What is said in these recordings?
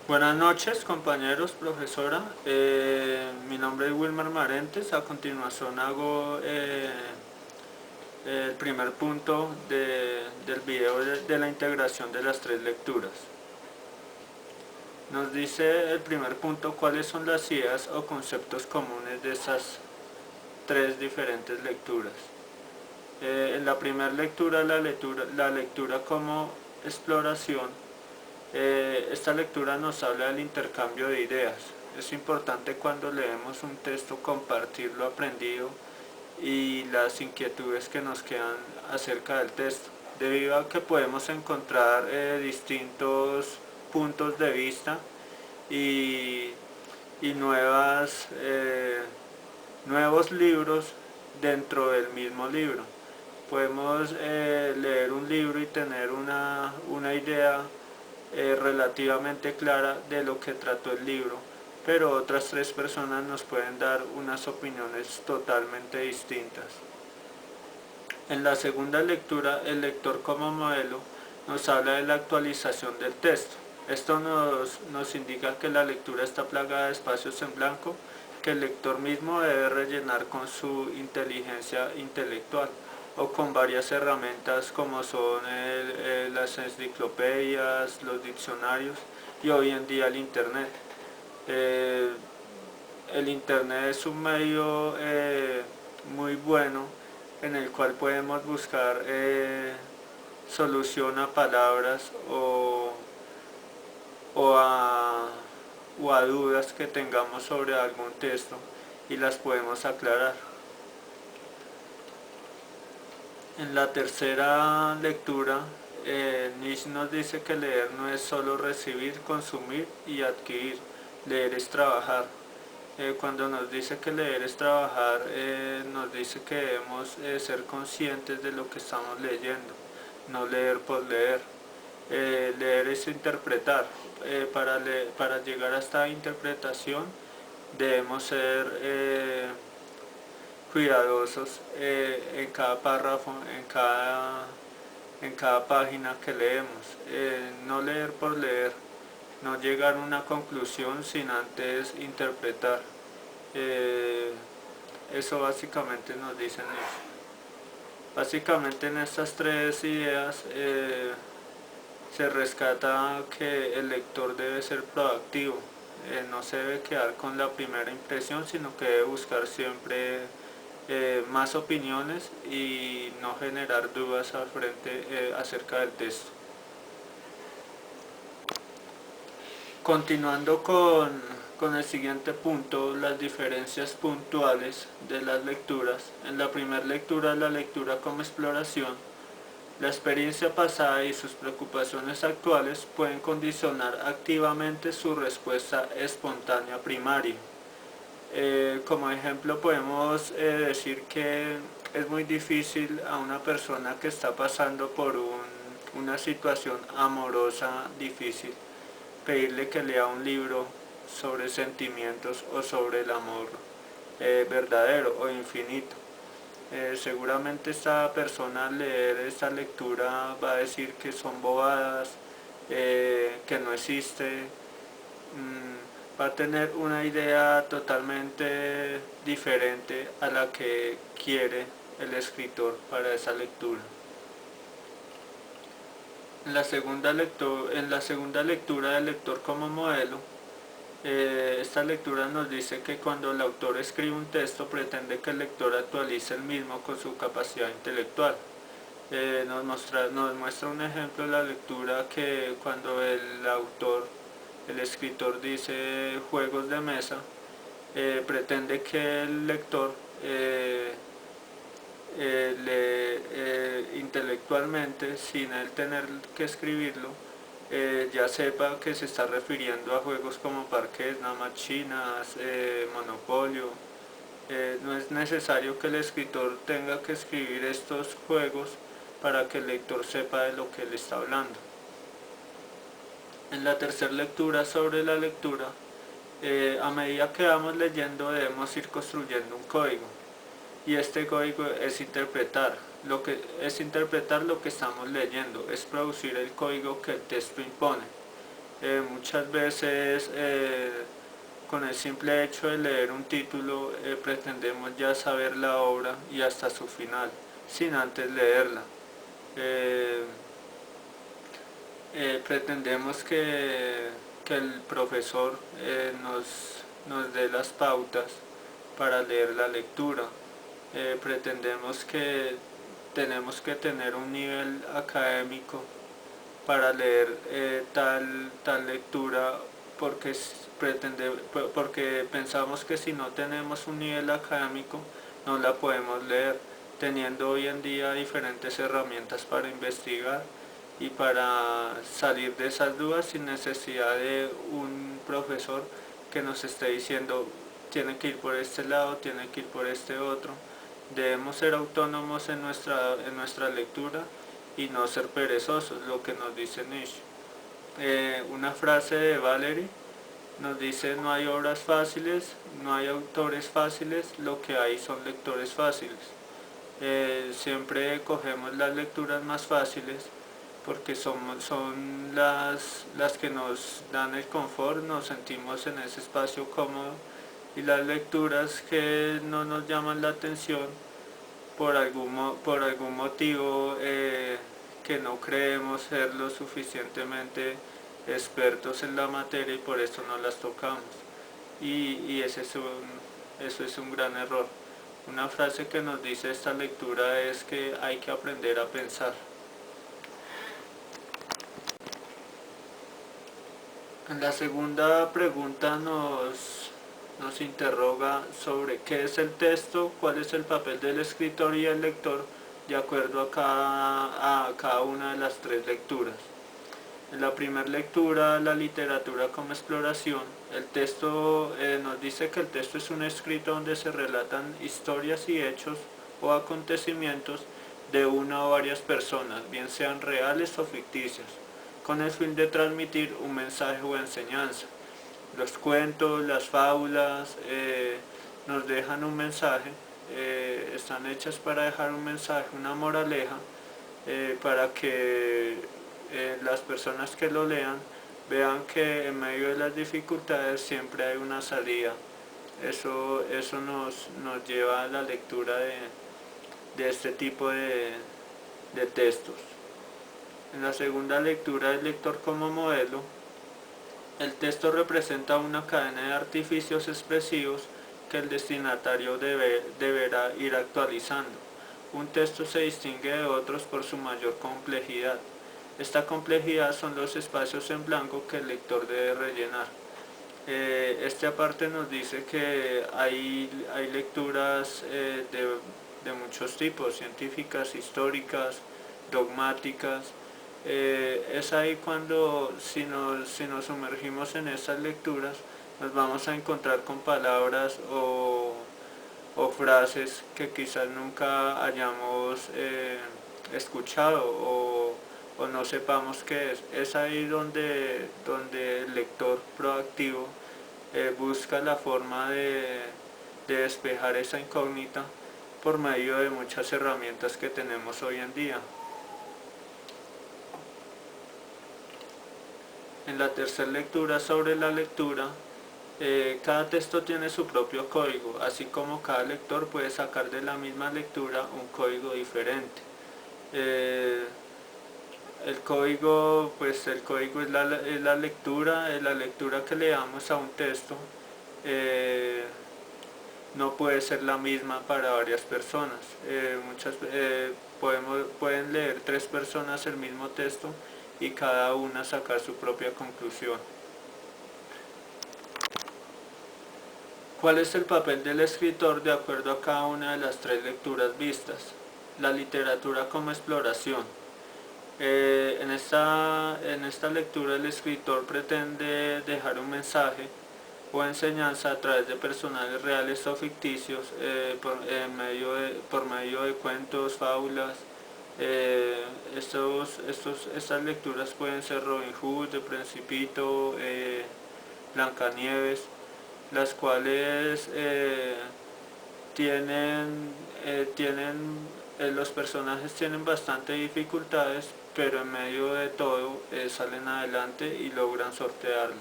Buenas noches, compañeros, profesora. Mi nombre es Wilmer Marentes. A continuación hago el primer punto del video de la integración de las tres lecturas. Nos dice el primer punto cuáles son las ideas o conceptos comunes de esas tres diferentes lecturas. En la primera lectura, la lectura como exploración. Esta lectura nos habla del intercambio de ideas. Es importante cuando leemos un texto compartir lo aprendido y las inquietudes que nos quedan acerca del texto, debido a que podemos encontrar distintos puntos de vista y, y nuevos libros dentro del mismo libro. Podemos leer un libro y tener una idea relativamente clara de lo que trató el libro, pero otras tres personas nos pueden dar unas opiniones totalmente distintas. En la segunda lectura, el lector como modelo nos habla de la actualización del texto. Esto nos indica que la lectura está plagada de espacios en blanco que el lector mismo debe rellenar con su inteligencia intelectual o con varias herramientas como son las enciclopedias, los diccionarios y hoy en día el internet. Eh, el internet es un medio muy bueno en el cual podemos buscar solución a palabras o a, o a dudas que tengamos sobre algún texto y las podemos aclarar. En la tercera lectura, Nietzsche nos dice que leer no es solo recibir, consumir y adquirir, leer es trabajar. Cuando nos dice que leer es trabajar, nos dice que debemos ser conscientes de lo que estamos leyendo, no leer por leer. Leer es interpretar. Para llegar a esta interpretación debemos ser cuidadosos en cada párrafo, en cada página que leemos. No leer por leer, no llegar a una conclusión sin antes interpretar. Eso básicamente nos dicen eso. Básicamente en estas tres ideas se rescata que el lector debe ser proactivo, no se debe quedar con la primera impresión, sino que debe buscar siempre más opiniones y no generar dudas al frente acerca del texto. Continuando con el siguiente punto, las diferencias puntuales de las lecturas. En la primera lectura, la lectura como exploración, la experiencia pasada y sus preocupaciones actuales pueden condicionar activamente su respuesta espontánea primaria. Como ejemplo podemos decir que es muy difícil a una persona que está pasando por una situación amorosa difícil pedirle que lea un libro sobre sentimientos o sobre el amor verdadero o infinito. Seguramente esta persona al leer esta lectura va a decir que son bobadas, que no existe, va a tener una idea totalmente diferente a la que quiere el escritor para esa lectura. En la segunda lectura del lector como modelo, esta lectura nos dice que cuando el autor escribe un texto pretende que el lector actualice el mismo con su capacidad intelectual. Nos muestra un ejemplo de la lectura que cuando el escritor dice juegos de mesa, pretende que el lector intelectualmente, sin él tener que escribirlo, ya sepa que se está refiriendo a juegos como parqués, damas chinas, monopolio. No es necesario que el escritor tenga que escribir estos juegos para que el lector sepa de lo que él está hablando. En la tercera lectura sobre la lectura, a medida que vamos leyendo debemos ir construyendo un código, y este código es interpretar lo que estamos leyendo, es producir el código que el texto impone. Muchas veces con el simple hecho de leer un título pretendemos ya saber la obra y hasta su final, sin antes leerla. Eh, Pretendemos que el profesor nos dé las pautas para leer la lectura. Pretendemos que tenemos que tener un nivel académico para leer tal lectura porque, porque pensamos que si no tenemos un nivel académico no la podemos leer, teniendo hoy en día diferentes herramientas para investigar y para salir de esas dudas sin necesidad de un profesor que nos esté diciendo tiene que ir por este lado, tiene que ir por este otro. Debemos ser autónomos en nuestra lectura y no ser perezosos, lo que nos dice Nietzsche. Una frase de Valery nos dice: no hay obras fáciles, no hay autores fáciles, lo que hay son lectores fáciles. Siempre cogemos las lecturas más fáciles porque son las que nos dan el confort, nos sentimos en ese espacio cómodo, y las lecturas que no nos llaman la atención por algún motivo que no creemos ser lo suficientemente expertos en la materia y por eso no las tocamos. Y eso es un gran error. Una frase que nos dice esta lectura es que hay que aprender a pensar. En la segunda pregunta nos interroga sobre qué es el texto, cuál es el papel del escritor y el lector de acuerdo a cada una de las tres lecturas. En la primera lectura, la literatura como exploración, el texto nos dice que el texto es un escrito donde se relatan historias y hechos o acontecimientos de una o varias personas, bien sean reales o ficticias, con el fin de transmitir un mensaje o enseñanza. Los cuentos, las fábulas nos dejan un mensaje, están hechas para dejar un mensaje, una moraleja, para que las personas que lo lean vean que en medio de las dificultades siempre hay una salida. Eso nos lleva a la lectura de este tipo de textos. En la segunda lectura, el lector como modelo, el texto representa una cadena de artificios expresivos que el destinatario deberá ir actualizando. Un texto se distingue de otros por su mayor complejidad. Esta complejidad son los espacios en blanco que el lector debe rellenar. Este aparte nos dice que hay lecturas de muchos tipos: científicas, históricas, dogmáticas. Es ahí cuando si nos sumergimos en esas lecturas nos vamos a encontrar con palabras o frases que quizás nunca hayamos escuchado o no sepamos qué es. Es ahí donde el lector proactivo busca la forma de despejar esa incógnita por medio de muchas herramientas que tenemos hoy en día. En la tercera lectura, sobre la lectura, cada texto tiene su propio código, así como cada lector puede sacar de la misma lectura un código diferente. El código es la lectura que le damos a un texto. No puede ser la misma para varias personas. Pueden leer tres personas el mismo texto y cada una sacar su propia conclusión. ¿Cuál es el papel del escritor de acuerdo a cada una de las tres lecturas vistas? La literatura como exploración. En esta lectura el escritor pretende dejar un mensaje o enseñanza a través de personajes reales o ficticios, por medio de cuentos, fábulas. Estas lecturas pueden ser Robin Hood, El Principito, Blancanieves, las cuales tienen los personajes tienen bastante dificultades, pero en medio de todo salen adelante y logran sortearlas.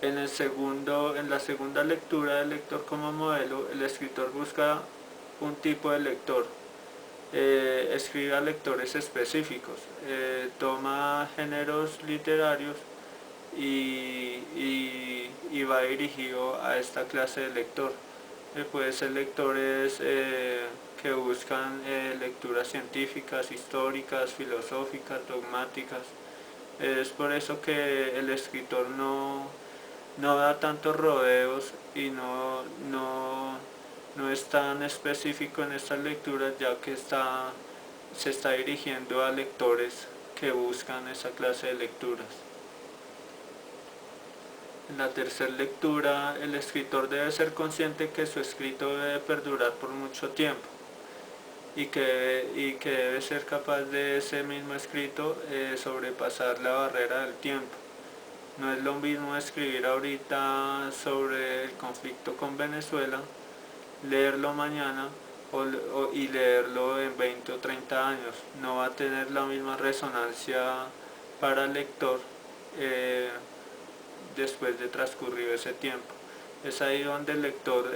En la segunda lectura del lector como modelo, el escritor busca un tipo de lector, escribe a lectores específicos, toma géneros literarios y va dirigido a esta clase de lector. Puede ser lectores que buscan lecturas científicas, históricas, filosóficas, dogmáticas. Es por eso que el escritor no da tantos rodeos y no es tan específico en estas lecturas, ya que se está dirigiendo a lectores que buscan esa clase de lecturas. En la tercera lectura, el escritor debe ser consciente que su escrito debe perdurar por mucho tiempo y que debe ser capaz de ese mismo escrito sobrepasar la barrera del tiempo. No es lo mismo escribir ahorita sobre el conflicto con Venezuela, leerlo mañana y leerlo en 20 o 30 años. No va a tener la misma resonancia para el lector después de transcurrido ese tiempo. Es ahí donde el escritor,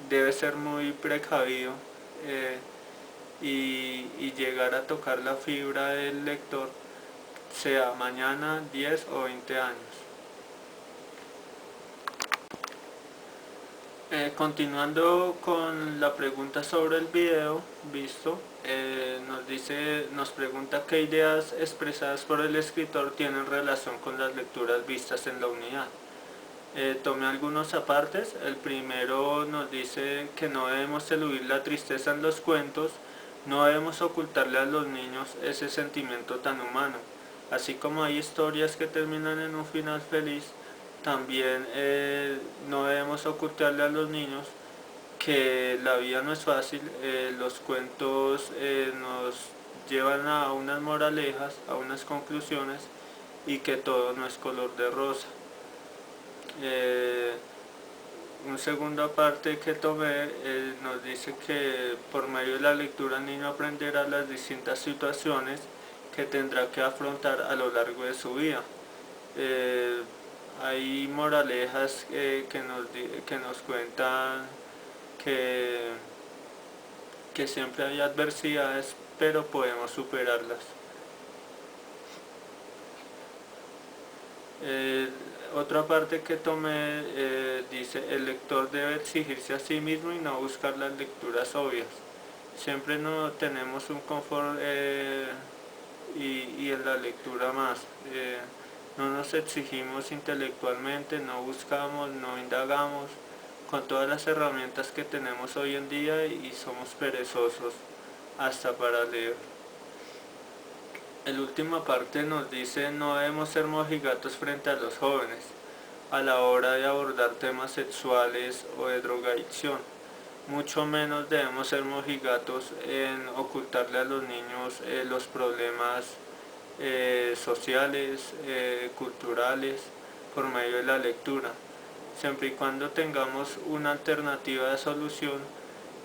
debe ser muy precavido y llegar a tocar la fibra del lector, sea mañana, 10 o 20 años. Continuando con la pregunta sobre el video visto, nos pregunta qué ideas expresadas por el escritor tienen relación con las lecturas vistas en la unidad. Tomé algunos apartes. El primero nos dice que no debemos eludir la tristeza en los cuentos, no debemos ocultarle a los niños ese sentimiento tan humano. Así como hay historias que terminan en un final feliz, también no debemos ocultarle a los niños que la vida no es fácil. Los cuentos nos llevan a unas moralejas, a unas conclusiones, y que todo no es color de rosa. Un segundo aparte que tomé nos dice que por medio de la lectura el niño aprenderá las distintas situaciones que tendrá que afrontar a lo largo de su vida. Hay moralejas que nos cuentan que siempre hay adversidades, pero podemos superarlas. Otra parte que tomé dice: el lector debe exigirse a sí mismo y no buscar las lecturas obvias. Siempre no tenemos un confort y en la lectura más. No nos exigimos intelectualmente, no buscamos, no indagamos con todas las herramientas que tenemos hoy en día y somos perezosos hasta para leer. El última parte nos dice: no debemos ser mojigatos frente a los jóvenes a la hora de abordar temas sexuales o de drogadicción. Mucho menos debemos ser mojigatos en ocultarle a los niños los problemas sociales, culturales, por medio de la lectura. Siempre y cuando tengamos una alternativa de solución,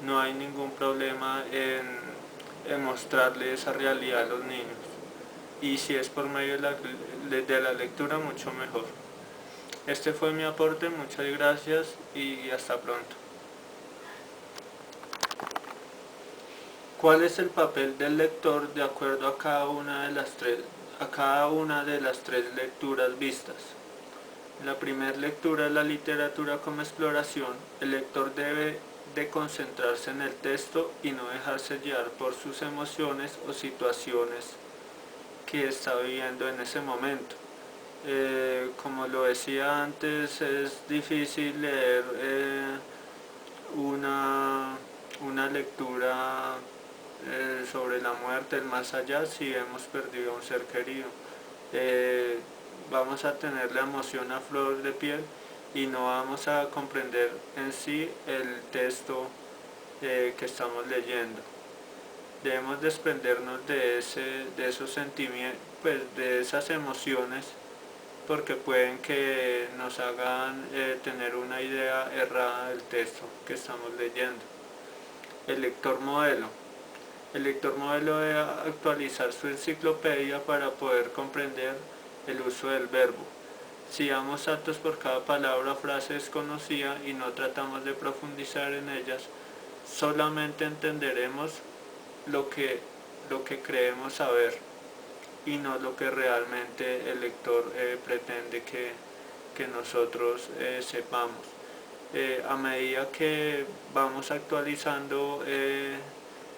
no hay ningún problema en mostrarle esa realidad a los niños. Y si es por medio de la lectura, mucho mejor. Este fue mi aporte, muchas gracias y hasta pronto. ¿Cuál es el papel del lector de acuerdo a cada una de las tres lecturas vistas? En la primera lectura, la literatura como exploración, el lector debe de concentrarse en el texto y no dejarse llevar por sus emociones o situaciones que está viviendo en ese momento. Como lo decía antes, es difícil leer una lectura sobre la muerte, el más allá, si hemos perdido a un ser querido. Vamos a tener la emoción a flor de piel y no vamos a comprender en sí el texto que estamos leyendo. Debemos desprendernos de esos sentimientos, pues de esas emociones, porque pueden que nos hagan tener una idea errada del texto que estamos leyendo. El lector modelo. El lector modelo debe actualizar su enciclopedia para poder comprender el uso del verbo. Si damos saltos por cada palabra o frase desconocida y no tratamos de profundizar en ellas, solamente entenderemos lo que creemos saber y no lo que realmente el lector pretende que nosotros sepamos. A medida que vamos actualizando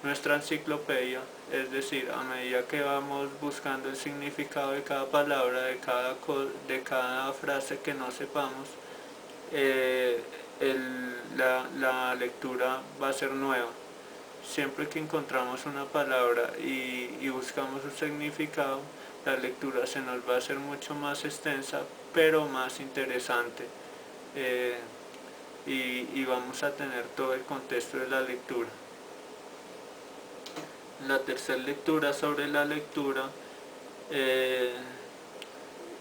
nuestra enciclopedia, es decir, a medida que vamos buscando el significado de cada palabra, de cada frase que no sepamos, eh, la lectura va a ser nueva. Siempre que encontramos una palabra y buscamos su significado, la lectura se nos va a hacer mucho más extensa, pero más interesante. Eh, y vamos a tener todo el contexto de la lectura. La tercera lectura sobre la lectura,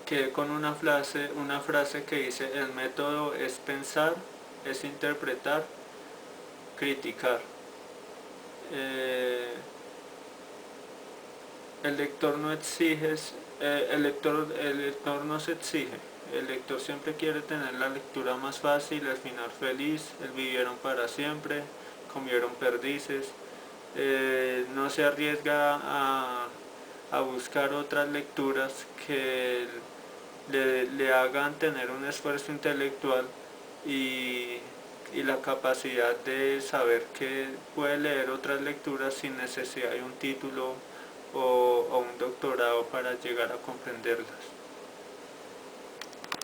quedé con una frase que dice: el método es pensar, es interpretar, criticar. Eh, el lector no exige, el lector no se exige. El lector siempre quiere tener la lectura más fácil, el final feliz, el vivieron para siempre, comieron perdices. No se arriesga a buscar otras lecturas que le hagan tener un esfuerzo intelectual y, y la capacidad de saber que puede leer otras lecturas sin necesidad de un título o un doctorado para llegar a comprenderlas.